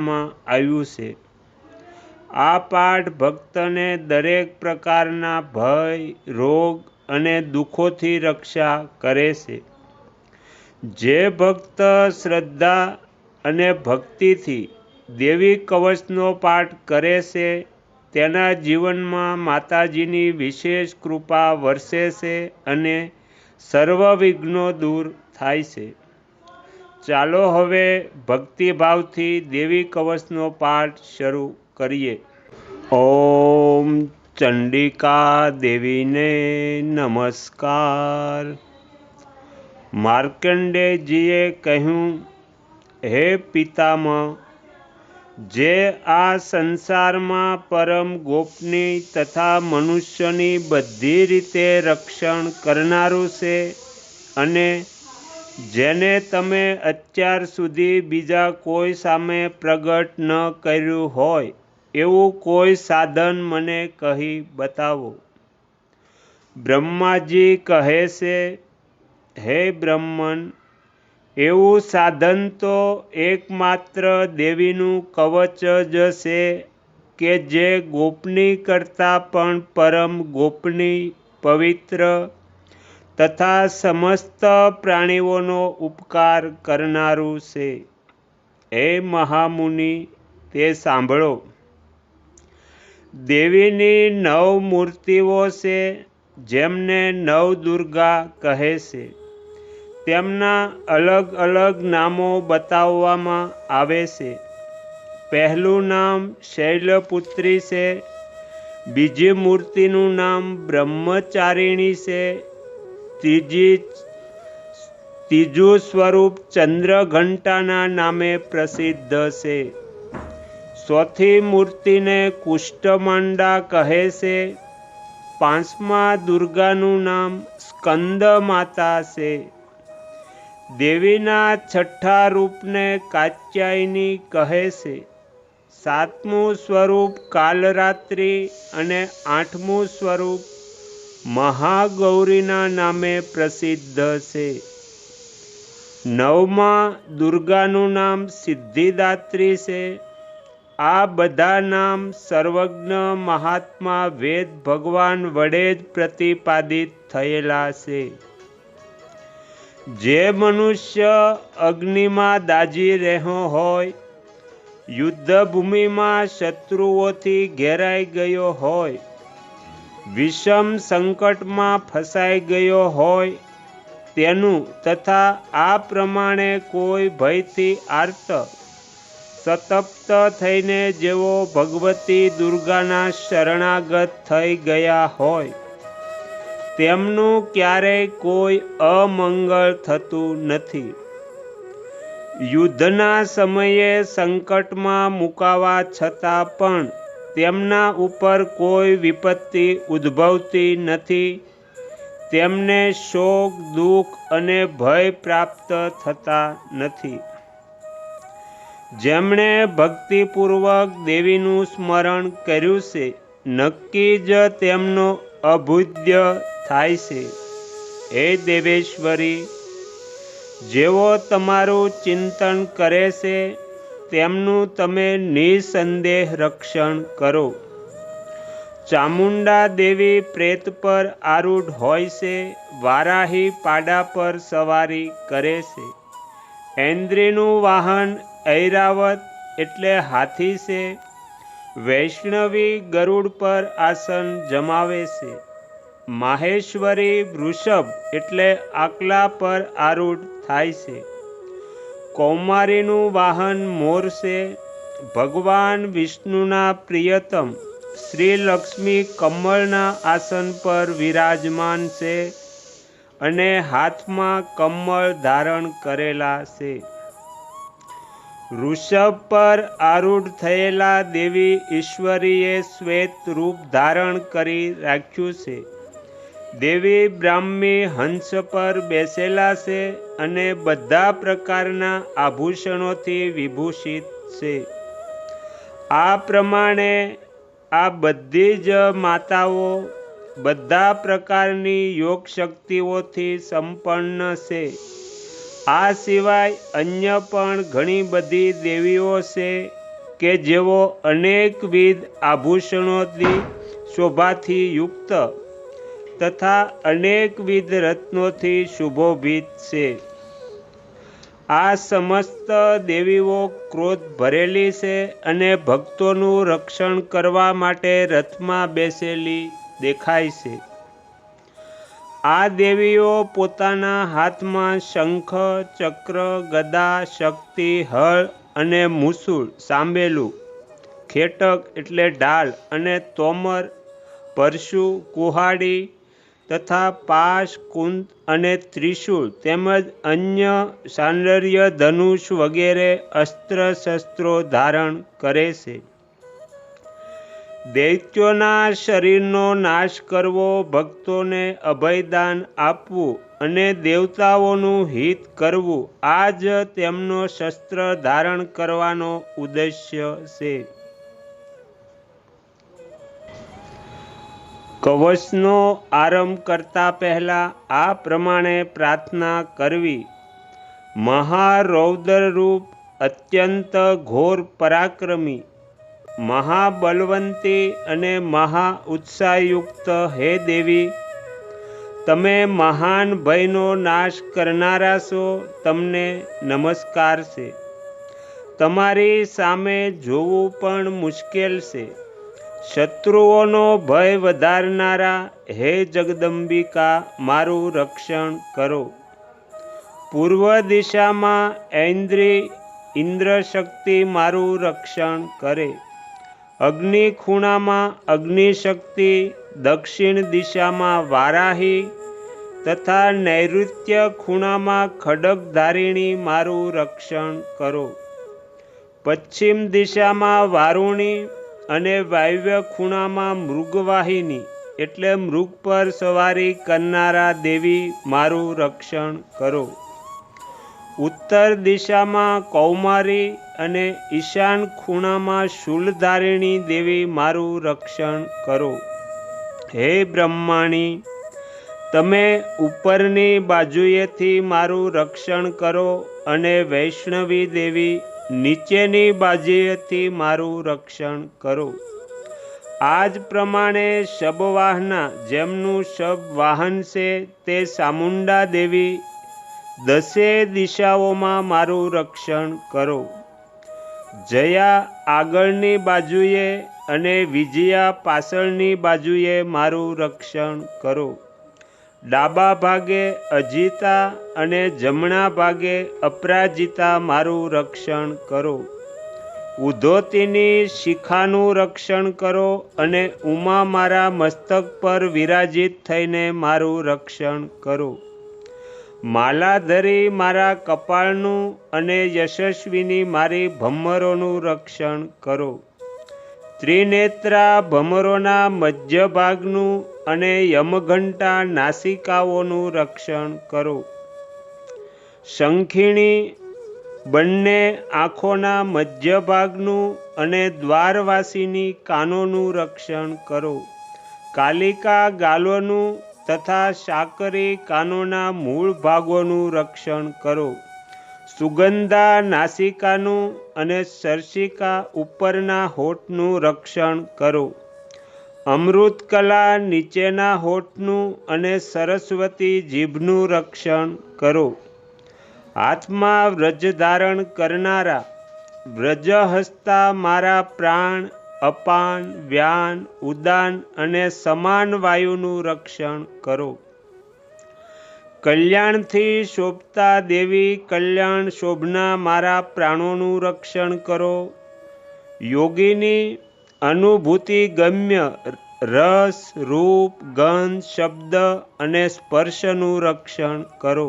આવ્યું છે। આ પાઠ ભક્તને દરેક પ્રકારના ભય, રોગ અને દુઃખોથી રક્ષા કરે છે। જે ભક્ત શ્રદ્ધા અને ભક્તિથી દેવી કવચનો પાઠ કરે છે તેના જીવનમાં માતાજીની વિશેષ કૃપા વરસે છે અને સર્વ વિઘ્નો દૂર થાય છે। ચાલો હવે ભક્તિભાવથી દેવી કવચનો પાઠ શરૂ કરીએ। ઓમ ચંડિકા દેવીને નમસ્કાર। માર્કંડેયજીએ કહ્યું, હે પિતામહ, જે આ સંસારમાં પરમ ગોપનીય તથા મનુષ્યની બધી રીતે રક્ષણ કરનારું છે અને જેને તમે અત્યાર સુધી બીજા કોઈ સામે પ્રગટ ન કર્યું હોય એવું કોઈ સાધન મને કહી બતાવો। બ્રહ્માજી કહે છે, હે બ્રહ્મન, એવું સાધન તો એકમાત્ર દેવીનું કવચ જ છે કે જે ગોપનીય કરતાં પણ પરમ ગોપનીય, પવિત્ર તથા સમસ્ત પ્રાણીઓનો ઉપકાર કરનારું છે। હે મહામુનિ, તે સાંભળો। દેવીની 9 મૂર્તિઓ છે જેમને નવદુર્ગા કહે છે। તેમના અલગ અલગ નામો બતાવવામાં આવે છે। પહેલું નામ શૈલપુત્રી છે, બીજી મૂર્તિનું નામ બ્રહ્મચારિણી છે, ત્રીજું સ્વરૂપ ચંદ્રઘંટાના નામે પ્રસિદ્ધ છે, ચોથી મૂર્તિને કુષ્ટમાંડા કહે છે, પાંચમા દુર્ગાનું નામ સ્કંદમાતા છે, દેવીના છઠ્ઠા રૂપને કાત્યાયની કહે છે, સાતમું સ્વરૂપ કાલરાત્રિ અને આઠમું સ્વરૂપ મહાગૌરીના નામે પ્રસિદ્ધ છે। નવમા દુર્ગાનું નામ સિદ્ધિદાત્રી છે। આ બધા નામ સર્વજ્ઞ મહાત્મા વેદ ભગવાન વડે જ પ્રતિપાદિત થયેલા છે। જે મનુષ્ય અગ્નિમાં દાઝી રહ્યો હોય, યુદ્ધભૂમિમાં શત્રુઓથી ઘેરાઈ ગયો હોય, વિષમ સંકટમાં ફસાઈ ગયો હોય તેનું તથા આ પ્રમાણે કોઈ ભયથી આર્ત સંતપ્ત થઈને જેઓ ભગવતી દુર્ગાના શરણાગત થઈ ગયા હોય તેમનું ક્યારેય કોઈ અમંગળ થતું નથી। યુદ્ધના સમયે સંકટમાં મુકાવા છતાં પણ તેમના ઉપર કોઈ વિપત્તિ ઉદ્ભવતી નથી। તેમને શોક, દુઃખ અને ભય પ્રાપ્ત થતા નથી। જેમણે ભક્તિપૂર્વક દેવીનું સ્મરણ કર્યું છે નક્કી જ તેમનો અભ્યુદય થાય છે। હે દેવેશ્વરી, જેઓ તમારું ચિંતન કરે છે તેમનું તમે નિસંદેહ રક્ષણ કરો। ચામુંડા દેવી પ્રેત પર આરૂઢ હોય છે, વારાહી પાડા પર સવારી કરે છે, ઐન્દ્રીનું વાહન ઐરાવત એટલે હાથી છે, વૈષ્ણવી ગરુડ પર આસન જમાવે છે, માહેશ્વરી વૃષભ એટલે આકલા પર આરૂઢ થાય છે, કૌમારીનું વાહન મોર છે, ભગવાન વિષ્ણુના પ્રિયતમ શ્રી લક્ષ્મી કમળના આસન પર વિરાજમાન છે અને હાથમાં કમળ ધારણ કરેલા છે। વૃષભ પર આરૂઢ થયેલા દેવી ઈશ્વરીએ શ્વેત રૂપ ધારણ કરી રાખ્યું છે। દેવી બ્રાહ્મી હંસ પર બેસેલા છે અને બધા પ્રકારના આભૂષણોથી વિભૂષિત છે। આ પ્રમાણે આ બધી જ માતાઓ બધા પ્રકારની યોગ શક્તિઓથી સંપન્ન છે। આ સિવાય અન્ય પણ ઘણી બધી દેવીઓ છે કે જેઓ અનેકવિધ આભૂષણોથી શોભાથી યુક્ત તથા અનેકવિધ રત્નોથી સુશોભિત છે. આ સમસ્ત દેવીઓ ક્રોધ ભરેલી છે અને ભક્તોનું રક્ષણ કરવા માટે રથમાં બેસેલી દેખાય છે. આ દેવીઓ પોતાના હાથમાં શંખ, ચક્ર, ગદા, શક્તિ, હળ અને મૂસુળ, સાંબેલું, ખેટક એટલે ઢાલ અને તોમર, પરશુ, કુહાડી તથા પાશ, કુંત અને ત્રિશૂળ તેમજ અન્ય સાંડર્ય, ધનુષ વગેરે અસ્ત્ર શસ્ત્રો ધારણ કરે છે. દૈત્યોના શરીરનો નાશ કરવો, ભક્તોને અભયદાન આપવું અને દેવતાઓનું હિત કરવું, આ જ તેમનો શસ્ત્ર ધારણ કરવાનો ઉદ્દેશ્ય છે. કવચનો આરંભ કરતા પહેલા આ પ્રમાણે પ્રાર્થના કરવી: મહારૌદ્રરૂપ, અત્યંત ઘોર પરાક્રમી, મહાબલવંતી અને મહા ઉત્સાહયુક્ત હે દેવી, તમે મહાન ભયનો નાશ કરનારા છો, તમને નમસ્કાર છે. તમારી સામે જોવું પણ મુશ્કેલ છે. શત્રુઓનો ભય વધારનારા હે જગદંબિકા, મારું રક્ષણ કરો. પૂર્વ દિશામાં ઇન્દ્રશક્તિ મારું રક્ષણ કરે. અગ્નિ ખૂણામાં અગ્નિશક્તિ, દક્ષિણ દિશામાં વારાહી તથા નૈઋત્ય ખૂણામાં ખડગધારિણી મારું રક્ષણ કરો. પશ્ચિમ દિશામાં વારુણી અને વાયવ્ય ખૂણામાં મૃગવાહિની એટલે મૃગ પર સવારી કરનારા દેવી મારું રક્ષણ કરો. ઉત્તર દિશામાં કૌમારી અને ઈશાન ખૂણામાં શૂલધારિણી દેવી મારું રક્ષણ કરો. હે બ્રહ્માણી, તમે ઉપરની બાજુએથી મારું રક્ષણ કરો અને વૈષ્ણવી દેવી નીચેની બાજુએથી મારું રક્ષણ કરો. આ જ પ્રમાણે શબવાહના, જેમનું શબ વાહન છે તે ચામુંડા દેવી, 10 દિશાઓમાં મારું રક્ષણ કરો. જયા આગળની બાજુએ અને વિજયા પાછળની બાજુએ મારું રક્ષણ કરો. ડાબા ભાગે અજિતા અને જમણા ભાગે અપરાજિતા મારું રક્ષણ કરો. ઉદ્ધોતિની શિખાનું રક્ષણ કરો અને ઉમા મારા મસ્તક પર વિરાજિત થઈને મારું રક્ષણ કરો. માલાધરી મારા કપાળનું અને યશસ્વીની મારી ભમરોનું રક્ષણ કરો. ત્રિનેત્રા ભમરોના મધ્ય ભાગનું અને યમઘંટા નાસિકાઓનું રક્ષણ કરો. શંખિણી બંને આંખોના મધ્ય ભાગનું અને દ્વારવાસીની કાનોનું રક્ષણ કરો. કાલિકા ગાલોનું તથા સાકરી કાનોના મૂળ ભાગોનું રક્ષણ કરો. સુગંધા નાસિકાનું અને સરસિકા ઉપરના હોઠનું રક્ષણ કરો. અમૃતકલા નીચેના હોઠનું અને સરસ્વતી જીભનું રક્ષણ કરો. હાથમાં વ્રજ ધારણ કરનારા વ્રજહસ્તા મારા પ્રાણ, અપાન, વ્યાન, ઉદાન અને સમાન વાયુનું રક્ષણ કરો. કલ્યાણથી શોભતા દેવી, કલ્યાણ શોભના મારા પ્રાણોનું રક્ષણ કરો. યોગીની અનુભૂતિ ગમ્ય રસ, રૂપ, ગંધ, શબ્દ અને સ્પર્શનું રક્ષણ કરો.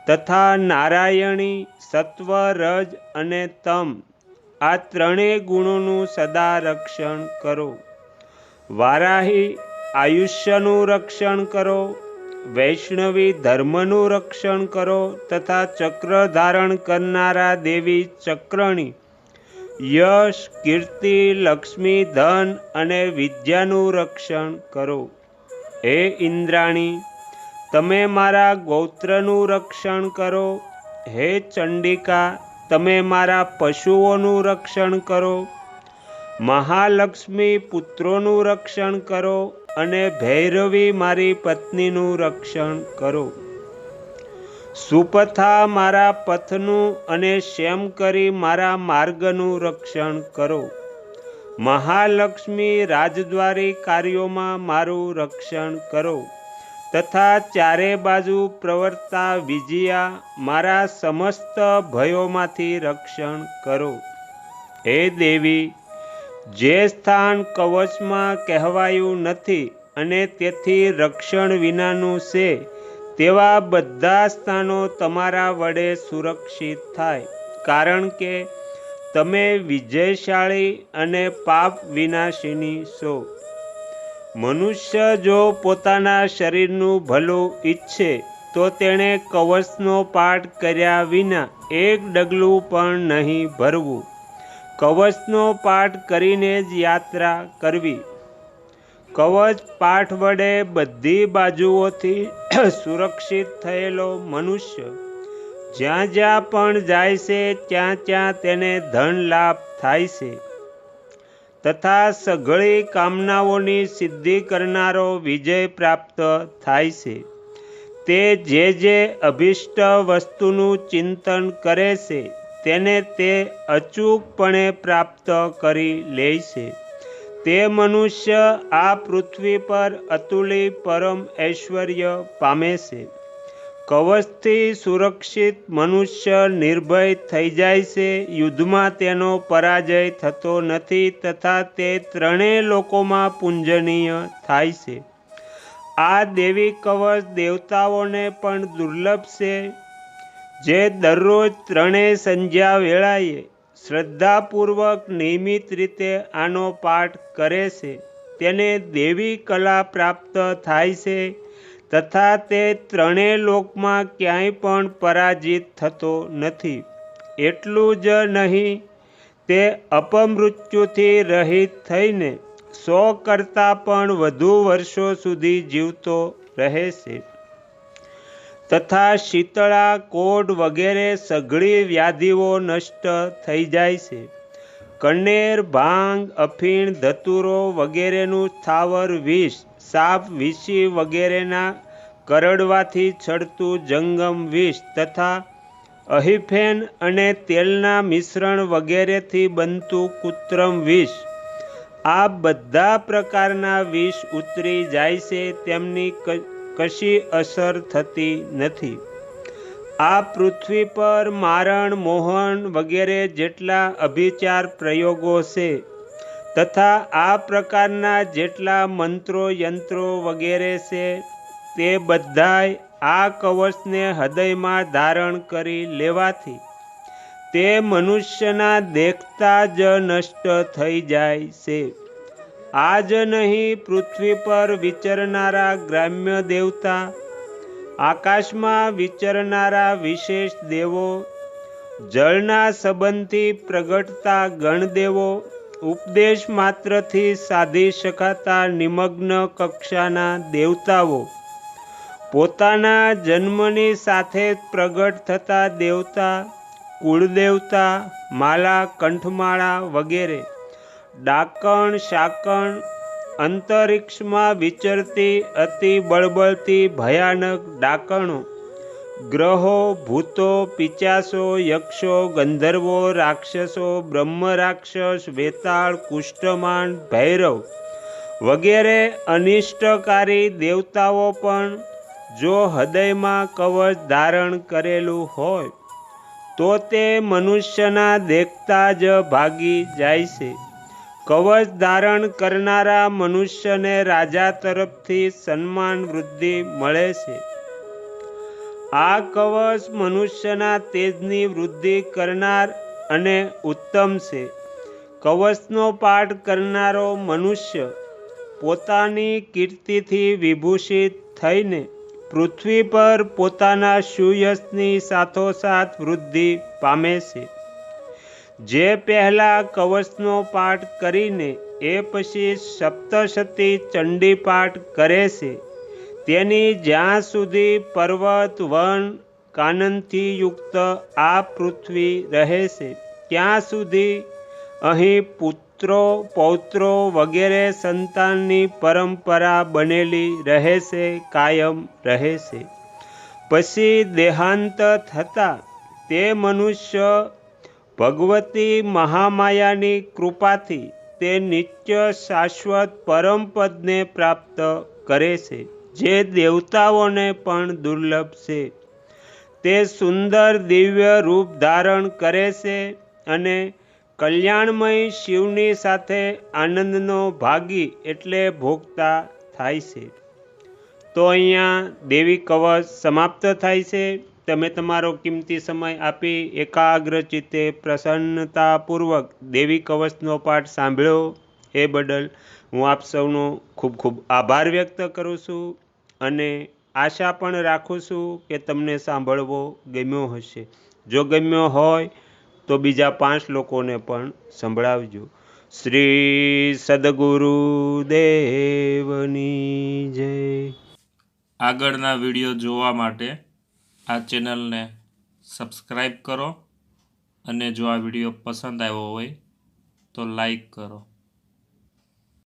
તથા નારાયણી સત્વ, રજ અને તમ આ ત્રણેય ગુણોનું સદા રક્ષણ કરો. વારાહી આયુષ્યનું રક્ષણ કરો. વૈષ્ણવી ધર્મનું રક્ષણ કરો તથા ચક્ર ધારણ કરનારા દેવી ચક્રણી યશ, કીર્તિ, લક્ષ્મી, ધન અને વિદ્યાનું રક્ષણ કરો. હે ઇન્દ્રાણી, તમે મારા ગોત્રનું રક્ષણ કરો. હે ચંડિકા, તમે મારા પશુઓનું રક્ષણ કરો, મહાલક્ષ્મી પુત્રોનું રક્ષણ કરો અને ભૈરવી મારી પત્નીનું રક્ષણ કરો. સુપથા મારા પથનું અને શ્યામકરી મારા માર્ગનું રક્ષણ કરો. મહાલક્ષ્મી રાજદ્વારી કાર્યોમાં મારું રક્ષણ કરો તથા ચારે બાજુ પ્રવર્તા વિજયા મારા સમસ્ત ભયોમાંથી રક્ષણ કરો. હે દેવી, જે સ્થાન કવચમાં કહેવાયું નથી અને તેથી રક્ષણ વિનાનું છે તેવા બધા સ્થાનો તમારા વડે સુરક્ષિત થાય, કારણ કે તમે વિજયશાળી અને પાપ વિનાશિની છો. મનુષ્ય જો પોતાના શરીરનું ભલું ઈચ્છે તો તેણે કવચનો પાઠ કર્યા વિના એક ડગલું પણ નહીં ભરવું. કવચનો પાઠ કરીને જ યાત્રા કરવી. કવચ પાઠ વડે બધી બાજુઓથી સુરક્ષિત થયેલો મનુષ્ય જ્યાં જ્યાં પણ જાય છે ત્યાં ત્યાં તેને ધન લાભ થાય છે તથા સઘળી કામનાઓની સિદ્ધિ કરનારો વિજય પ્રાપ્ત થાય છે. તે જે અભિષ્ટ વસ્તુનું ચિંતન કરે છે તેને તે અચૂકપણે પ્રાપ્ત કરી લે છે. તે મનુષ્ય આ પૃથ્વી પર અતુલ્ય પરમ ઐશ્વર્ય પામે છે. કવચથી સુરક્ષિત મનુષ્ય નિર્ભય થઈ જાય છે. યુદ્ધમાં તેનો પરાજય થતો નથી તથા તે ત્રણેય લોકોમાં પૂજનીય થાય છે. આ દેવી કવચ દેવતાઓને પણ દુર્લભ છે. જે દરરોજ ત્રણેય સંધ્યા વેળાએ શ્રદ્ધાપૂર્વક નિયમિત રીતે આનો પાઠ કરે છે તેને દેવી કલા પ્રાપ્ત થાય છે તથા તે ત્રણેય લોકમાં ક્યાંય પણ પરાજિત થતો નથી. એટલું જ નહીં, તે અપમૃત્યુથી રહિત થઈને 100 કરતાં પણ વધુ વર્ષો સુધી જીવતો રહે છે તથા શીતળા, કોઢ વગેરે સઘળી વ્યાધિઓ નષ્ટ થઈ જાય છે. કનેર, ભાંગ, અફીણ, ધતુરો વગેરેનું સ્થાવર વિષ, સાપ, વીંછી વગેરેના કરડવાથી છડતું જંગમ વિષ તથા અહિફેન અને તેલના મિશ્રણ વગેરેથી બનતું કૃત્રિમ વિષ, આ બધા પ્રકારના વિષ ઉતરી જાય છે. તેમની કશી અસર થતી નથી. આ પૃથ્વી પર મારણ, મોહન વગેરે જેટલા અભિચાર પ્રયોગો છે તથા આ પ્રકારના જેટલા મંત્રો, યંત્રો વગેરે છે તે બધાય આ કવચને હૃદયમાં ધારણ કરી લેવાથી તે મનુષ્યના દેખતા જ નષ્ટ થઈ જાય છે. આ જ નહીં, પૃથ્વી પર વિચરનારા ગ્રામ્ય દેવતા, આકાશમાં વિચરનારા વિશેષ દેવો, જળના સંબંધથી પ્રગટતા ગણદેવો, ઉપદેશ માત્રથી સાધી શકાતા નિમગ્ન કક્ષાના દેવતાઓ, પોતાના જન્મની સાથે પ્રગટ થતા દેવતા, કુળદેવતા, માલા, કંઠમાળા વગેરે, ડાકણ, શાકણ, અંતરિક્ષમાં વિચરતી અતિ બળબળતી ભયાનક ડાકણો, ગ્રહો, ભૂતો, પિચાસો, યક્ષો, ગંધર્વો, રાક્ષસો, બ્રહ્મ રાક્ષસ, વેતાળ, કુષ્ઠમાન, ભૈરવ વગેરે અનિષ્ટકારી દેવતાઓ પણ જો હૃદયમાં કવચ ધારણ કરેલું હોય તો તે મનુષ્યના દેખતા જ ભાગી જાય છે. કવચ ધારણ કરનારા મનુષ્યને રાજા તરફથી સન્માન વૃદ્ધિ મળે છે. આ કવચ મનુષ્યના તેજની વૃદ્ધિ કરનાર અને ઉત્તમ છે. કવચનો પાઠ કરનારો મનુષ્ય પોતાની કીર્તિથી વિભૂષિત થઈને પૃથ્વી પર પોતાના સુયશની સાથોસાથ વૃદ્ધિ પામે છે. જે પહેલા કવચનો પાઠ કરીને એ પછી સપ્તશતી ચંડી પાઠ કરે છે તેની જ્યાં સુધી પર્વત, વન કાનનથી યુક્ત આ પૃથ્વી રહે છે ત્યાં સુધી અહીં પુત્રો પૌત્રો વગેરે સંતાનની પરંપરા બનેલી રહે છે, કાયમ રહે છે. પછી દેહાંત થતાં તે મનુષ્ય ભગવતી મહામાયાની કૃપાથી તે નિત્ય શાશ્વત પરમપદને પ્રાપ્ત કરે છે, જે દેવતાઓને પણ દુર્લભ છે. તે સુંદર દિવ્ય રૂપ ધારણ કરે છે અને કલ્યાણમય શિવની સાથે આનંદનો ભાગી એટલે ભોગતા થાય છે. તો અહીંયા દેવી કવચ સમાપ્ત થાય છે. તમે તમારો કિંમતી સમય આપી એકાગ્ર ચિત્તે પ્રસન્નતાપૂર્વક દેવી કવચનો પાઠ સાંભળ્યો એ બદલ હું આપ સૌનો ખૂબ ખૂબ આભાર વ્યક્ત કરું છું અને આશા પણ રાખું છું કે તમને સાંભળવો ગમ્યો હશે. જો ગમ્યો હોય તો બીજા 5 લોકોને પણ સંભળાવજો. શ્રી સદગુરુદેવની જય. આગળના વિડીયો જોવા માટે આ ચેનલને સબસ્ક્રાઈબ કરો અને જો આ વિડીયો પસંદ આવ્યો હોય તો લાઈક કરો.